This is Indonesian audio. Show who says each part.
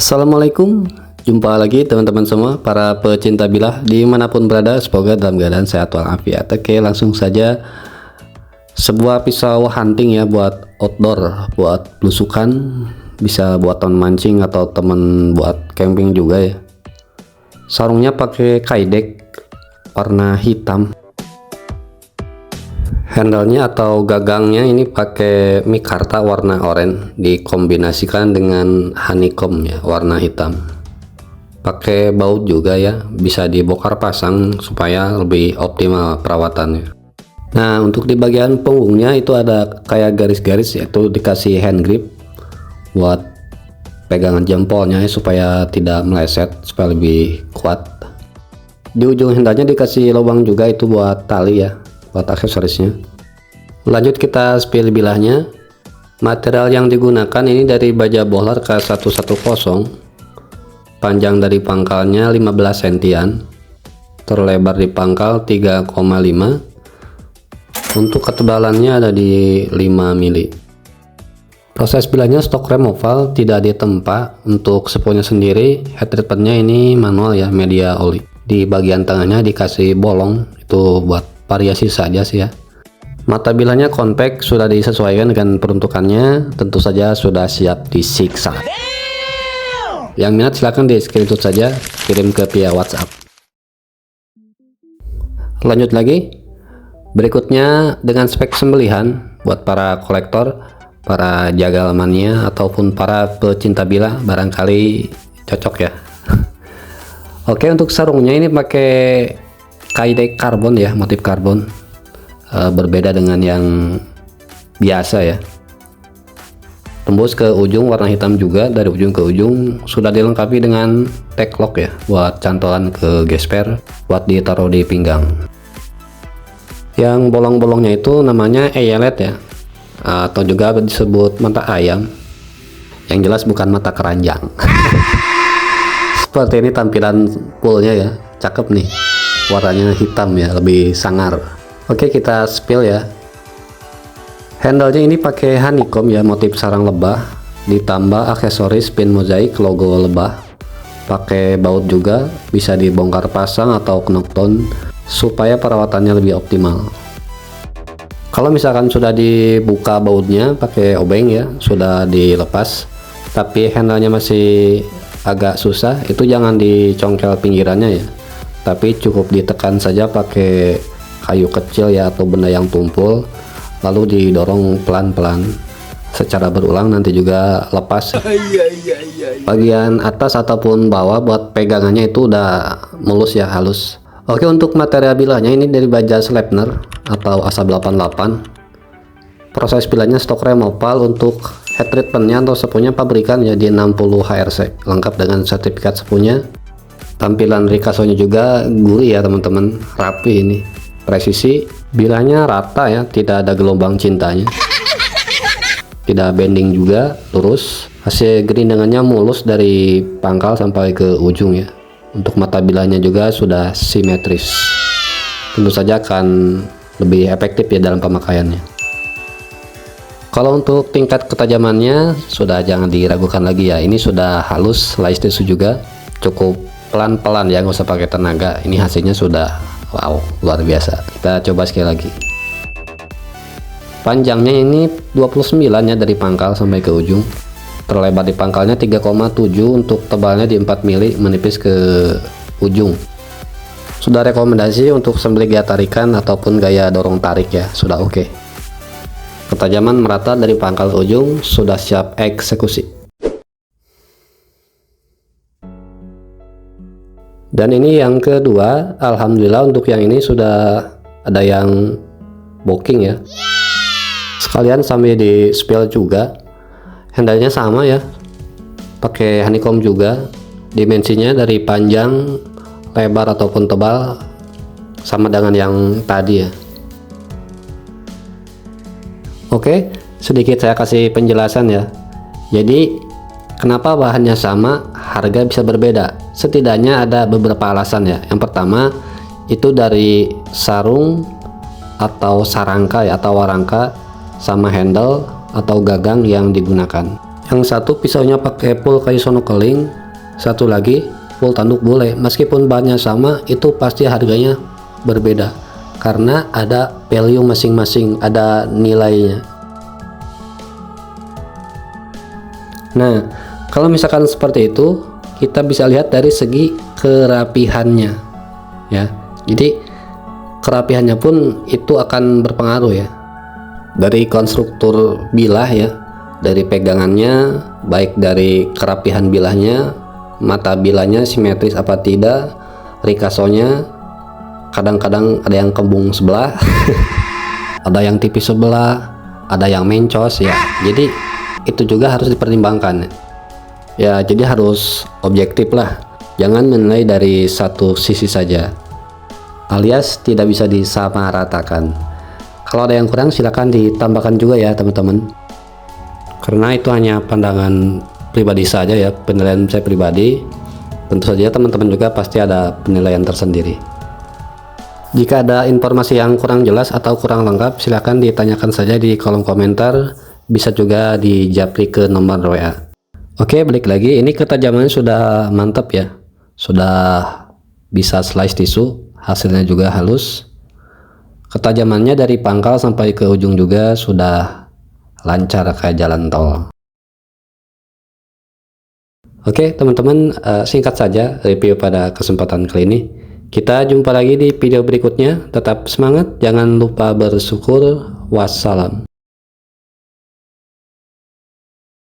Speaker 1: Assalamualaikum, jumpa lagi teman-teman semua para pecinta bilah dimanapun berada, semoga dalam keadaan sehat walafiat. Oke, langsung saja, sebuah pisau hunting ya, buat outdoor, buat belusukan, bisa buat teman mancing atau teman buat camping juga ya. Sarungnya pakai kaidek warna hitam, handle-nya atau gagangnya ini pakai mikarta warna oranye dikombinasikan dengan honeycomb ya warna hitam. Pakai baut juga ya, bisa dibongkar pasang supaya lebih optimal perawatannya. Nah, untuk di bagian punggungnya itu ada kayak garis-garis, yaitu dikasih hand grip buat pegangan jempolnya ya, supaya tidak meleset, supaya lebih kuat. Di ujung handle-nya dikasih lubang juga, itu buat tali ya, buat aksesorisnya. Lanjut kita spill bilahnya. Material yang digunakan ini dari baja bohler K110, panjang dari pangkalnya 15 cm, terlebar di pangkal 3,5, untuk ketebalannya ada di 5 mili. Proses bilahnya stok rem oval, tidak ditempa. Untuk sepunya sendiri, head treatmentnya ini manual ya, media oli. Di bagian tengahnya dikasih bolong, itu buat variasi saja sih ya. Mata bilahnya compact, sudah disesuaikan dengan peruntukannya, tentu saja sudah siap disiksa. Yang minat silahkan di screenshot saja, kirim ke via WhatsApp. Lanjut lagi, berikutnya dengan spek sembelihan buat para kolektor, para jagal mania, ataupun para pecinta bilah, barangkali cocok ya. Oke, untuk sarungnya ini pakai kaidek karbon ya, motif karbon, berbeda dengan yang biasa ya. Tembus ke ujung warna hitam juga, dari ujung ke ujung sudah dilengkapi dengan tag lock ya, buat cantolan ke gesper, buat ditaruh di pinggang. Yang bolong-bolongnya itu namanya eyelet ya, atau juga disebut mata ayam, yang jelas bukan mata keranjang. Seperti ini tampilan poolnya ya, cakep nih, warnanya hitam ya, lebih sangar. Oke, kita spill ya. Handle-nya ini pakai honeycomb ya, motif sarang lebah, ditambah aksesoris pin mozaik logo lebah. Pakai baut juga, bisa dibongkar pasang atau knockdown supaya perawatannya lebih optimal. Kalau misalkan sudah dibuka bautnya pakai obeng ya, sudah dilepas, tapi handle-nya masih agak susah, itu jangan dicongkel pinggirannya ya, tapi cukup ditekan saja pakai kayu kecil ya, atau benda yang tumpul, lalu didorong pelan-pelan secara berulang, nanti juga lepas. Bagian atas ataupun bawah buat pegangannya itu udah mulus ya, halus. Oke, untuk material bilahnya ini dari baja Sleipner atau ASA 88. Proses bilahnya stok rem oval, untuk head treatmentnya atau sepunya pabrikan ya di 60 HRC, lengkap dengan sertifikat sepunya. Tampilan rikasonya juga gurih ya teman-teman, rapi ini, presisi. Bilahnya rata ya, tidak ada gelombang cintanya, tidak bending juga, lurus. Hasil gerindangannya mulus dari pangkal sampai ke ujung ya. Untuk mata bilahnya juga sudah simetris, tentu saja akan lebih efektif ya dalam pemakaiannya. Kalau untuk tingkat ketajamannya sudah jangan diragukan lagi ya, ini sudah halus, slice tisu juga, cukup pelan-pelan ya, nggak usah pakai tenaga. Ini hasilnya sudah wow, luar biasa. Kita coba sekali lagi. Panjangnya ini 29 ya, dari pangkal sampai ke ujung, terlebar di pangkalnya 3,7, untuk tebalnya di 4 mili, menipis ke ujung. Sudah rekomendasi untuk sembelih gaya tarikan ataupun gaya dorong tarik ya, sudah oke. Ketajaman merata dari pangkal ke ujung, sudah siap eksekusi. Dan ini yang kedua, alhamdulillah untuk yang ini sudah ada yang booking ya. Sekalian sambil di spill juga. Handle-nya sama ya, pakai honeycomb juga. Dimensinya dari panjang, lebar ataupun tebal sama dengan yang tadi ya. Oke, sedikit saya kasih penjelasan ya. Jadi kenapa bahannya sama, harga bisa berbeda? Setidaknya ada beberapa alasan ya. Yang pertama itu dari sarung atau sarangka ya, atau warangka, sama handle atau gagang yang digunakan. Yang satu pisaunya pakai full kayu sono keling, Satu lagi, full tanduk boleh, meskipun bahannya sama, itu pasti harganya berbeda karena ada value masing-masing, ada nilainya. Nah, kalau misalkan seperti itu, kita bisa lihat dari segi kerapihannya ya. Jadi kerapihannya pun itu akan berpengaruh ya, dari konstruktur bilah ya, dari pegangannya, baik dari kerapihan bilahnya, mata bilahnya simetris apa tidak, rikasonya, kadang-kadang ada yang kembung sebelah ada yang tipis sebelah, ada yang mencos ya. Jadi itu juga harus dipertimbangkan ya. Jadi harus objektif lah, jangan menilai dari satu sisi saja, alias tidak bisa disamaratakan. Kalau ada yang kurang silakan ditambahkan juga ya teman-teman, karena itu hanya pandangan pribadi saja ya, penilaian saya pribadi. Tentu saja teman-teman juga pasti ada penilaian tersendiri. Jika ada informasi yang kurang jelas atau kurang lengkap, silakan ditanyakan saja di kolom komentar, bisa juga dijapri ke nomor WA. Oke, balik lagi, ini ketajamannya sudah mantap ya, sudah bisa slice tisu, hasilnya juga halus. Ketajamannya dari pangkal sampai ke ujung juga sudah lancar kayak jalan tol. Oke teman-teman, singkat saja review pada kesempatan kali ini. Kita jumpa lagi di video berikutnya. Tetap semangat, jangan lupa bersyukur. Wassalam.